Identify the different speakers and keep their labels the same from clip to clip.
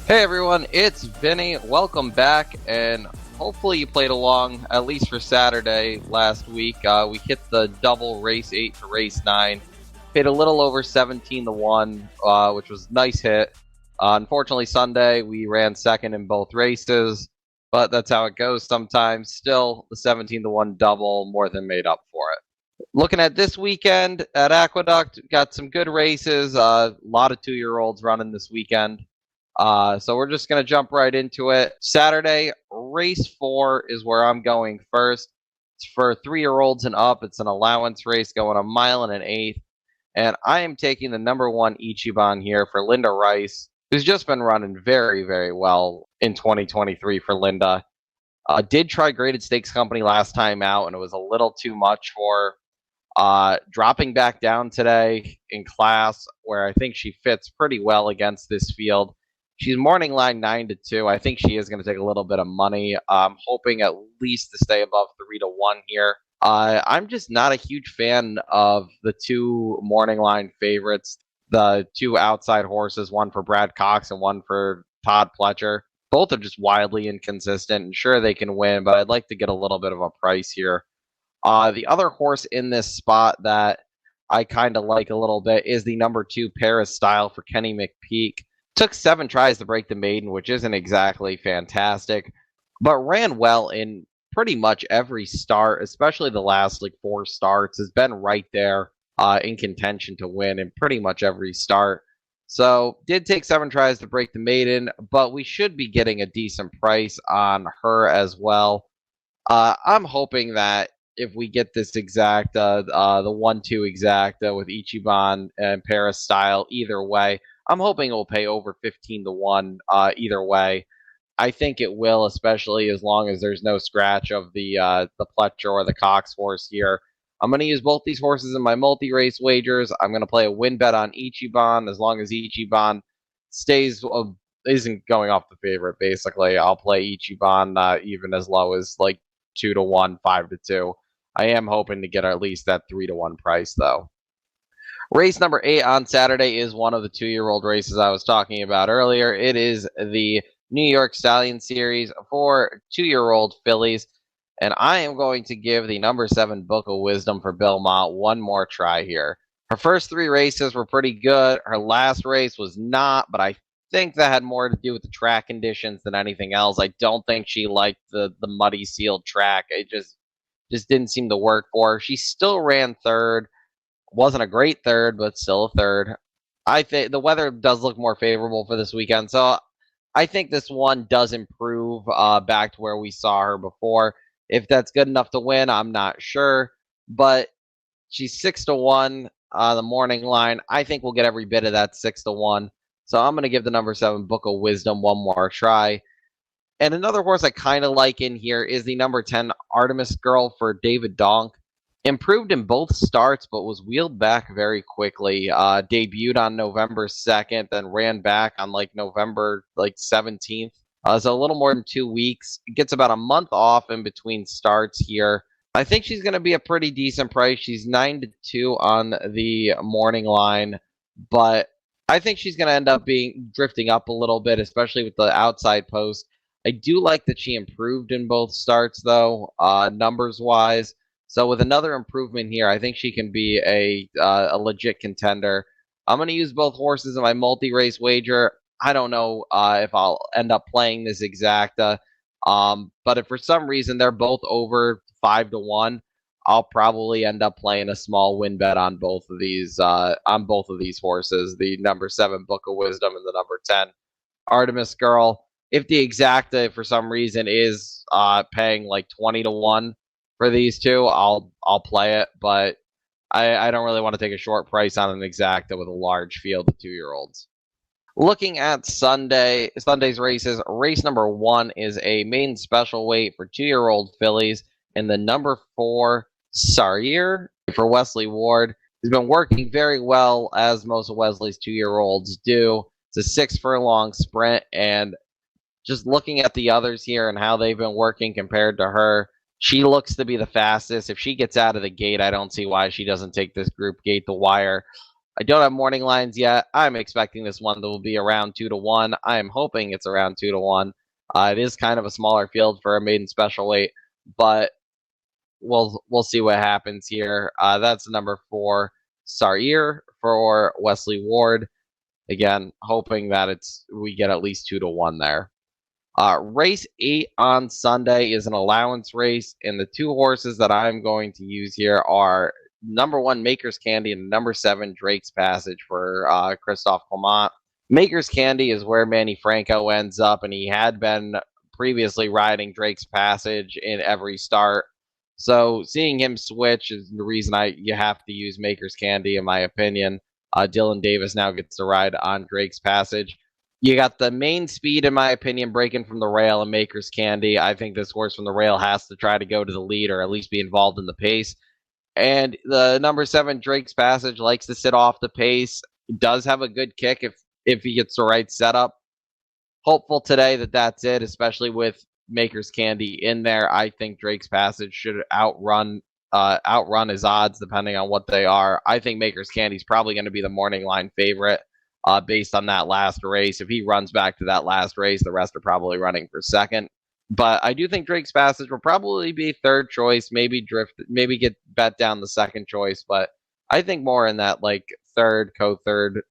Speaker 1: Hey everyone, it's Vinny. Welcome back, and hopefully you played along at least for Saturday last week. We hit the double race 8 to race 9, paid a little over 17 to 1, which was a nice hit. Unfortunately, Sunday we ran second in both races, but that's how it goes sometimes. Still, the 17 to 1 double more than made up for it. Looking at this weekend at Aqueduct, got some good races. A lot of 2-year-olds running this weekend. So we're just going to jump right into it. Saturday, race 4 is where I'm going first. It's for 3-year-olds and up. It's an allowance race going a mile and an eighth. And I am taking the number 1 Ichiban here for Linda Rice, who's just been running very, very well in 2023 for Linda. Did try Graded Stakes Company last time out, and it was a little too much for dropping back down today in class, where I think she fits pretty well against this field. She's morning line 9 to 2. I think she is going to take a little bit of money. I'm hoping at least to stay above 3 to 1 here. I'm just not a huge fan of the 2 morning line favorites, the 2 outside horses, one for Brad Cox and one for Todd Pletcher. Both are just wildly inconsistent, and sure they can win, but I'd like to get a little bit of a price here. The other horse in this spot that I kind of like a little bit is the number 2 Paris Style for Kenny McPeak. Took 7 tries to break the maiden, which isn't exactly fantastic, but ran well in pretty much every start, especially the last 4 starts. Has been right there in contention to win in pretty much every start. So did take 7 tries to break the maiden, but we should be getting a decent price on her as well. I'm hoping that if we get this exact, the 1-2 exact with Ichiban and Paris Style, either way, I'm hoping it will pay over 15 to 1 either way. I think it will, especially as long as there's no scratch of the Pletcher or the Cox horse here. I'm going to use both these horses in my multi-race wagers. I'm going to play a win bet on Ichiban. As long as Ichiban isn't going off the favorite, basically, I'll play Ichiban even as low as 2 to 1, 5 to 2. I am hoping to get at least that 3 to 1 price, though. Race number 8 on Saturday is one of the 2-year-old races I was talking about earlier. It is the New York Stallion Series for 2-year-old fillies, and I am going to give the number 7 Book of Wisdom for Belmont one more try here. Her first 3 races were pretty good. Her last race was not, but I think that had more to do with the track conditions than anything else. I don't think she liked the muddy sealed track. It just didn't seem to work for her. She still ran third. Wasn't a great third, but still a third. I think the weather does look more favorable for this weekend, so I think this one does improve back to where we saw her before. If that's good enough to win, I'm not sure, but she's 6 to 1 on the morning line. I think we'll get every bit of that 6 to 1. So I'm going to give the number 7 Book of Wisdom one more try. And another horse I kind of like in here is the number 10 Artemis Girl for David Donk. Improved in both starts, but was wheeled back very quickly. Debuted on November 2nd, then ran back on November 17th. So a little more than 2 weeks. Gets about a month off in between starts here. I think she's going to be a pretty decent price. She's 9 to 2 on the morning line, but I think she's going to end up drifting up a little bit, especially with the outside post. I do like that she improved in both starts, though, numbers-wise. So with another improvement here, I think she can be a legit contender. I'm going to use both horses in my multi-race wager. I don't know if I'll end up playing this exacta, but if for some reason they're both over 5 to 1, I'll probably end up playing a small win bet on both of these horses, the number 7 Book of Wisdom and the number 10 Artemis Girl. If the exacta for some reason is paying 20 to 1 for these two, I'll play it, but I don't really want to take a short price on an exacta with a large field of 2-year-olds. Looking at Sunday's races, race number 1 is a maiden special weight for 2-year-old fillies, and the number 4 Sarrier for Wesley Ward. He's been working very well, as most of Wesley's 2-year-olds do. It's a 6 furlong sprint, and just looking at the others here and how they've been working compared to her, she looks to be the fastest. If she gets out of the gate, I don't see why she doesn't take this group gate to wire. I don't have morning lines yet. I'm expecting this one that will be around 2-1. I am hoping it's around 2-1. It is kind of a smaller field for a maiden special weight, but we'll see what happens here. That's number 4, Sarir for Wesley Ward. Again, hoping that we get at least 2-1 there. Race 8 on Sunday is an allowance race, and the 2 horses that I'm going to use here are number 1, Maker's Candy, and number 7, Drake's Passage for Christophe Clement. Maker's Candy is where Manny Franco ends up, and he had been previously riding Drake's Passage in every start. So seeing him switch is the reason you have to use Maker's Candy, in my opinion. Dylan Davis now gets to ride on Drake's Passage. You got the main speed, in my opinion, breaking from the rail and Maker's Candy. I think this horse from the rail has to try to go to the lead or at least be involved in the pace. And the number 7, Drake's Passage, likes to sit off the pace. Does have a good kick if he gets the right setup. Hopeful today that's it, especially with Maker's Candy in there. I think Drake's Passage should outrun his odds depending on what they are. I think Maker's Candy is probably going to be the morning line favorite based on that last race. If he runs back to that last race, the rest are probably running for second. But I do think Drake's Passage will probably be third choice, maybe get bet down the second choice. But I think more in that like third, co-third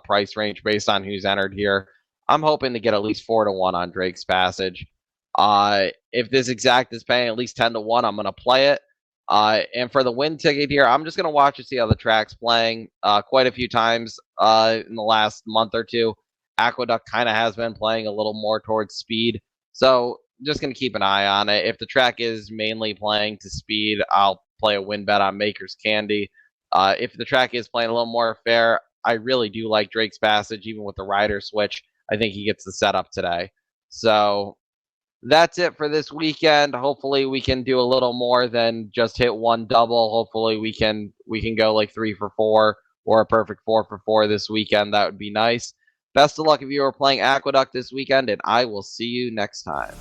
Speaker 1: price range based on who's entered here. I'm hoping to get at least 4-1 on Drake's Passage. If this exact is paying at least 10-1, I'm going to play it. And for the win ticket here, I'm just going to watch and see how the track's playing. Quite a few times in the last month or two, Aqueduct kind of has been playing a little more towards speed. So just going to keep an eye on it. If the track is mainly playing to speed, I'll play a win bet on Maker's Candy. If the track is playing a little more fair, I really do like Drake's Passage, even with the rider switch. I think he gets the setup today. So that's it for this weekend. Hopefully we can do a little more than just hit one double. Hopefully we can go like 3 for 4 or a perfect 4 for 4 this weekend. That would be nice. Best of luck if you are playing Aqueduct this weekend, and I will see you next time.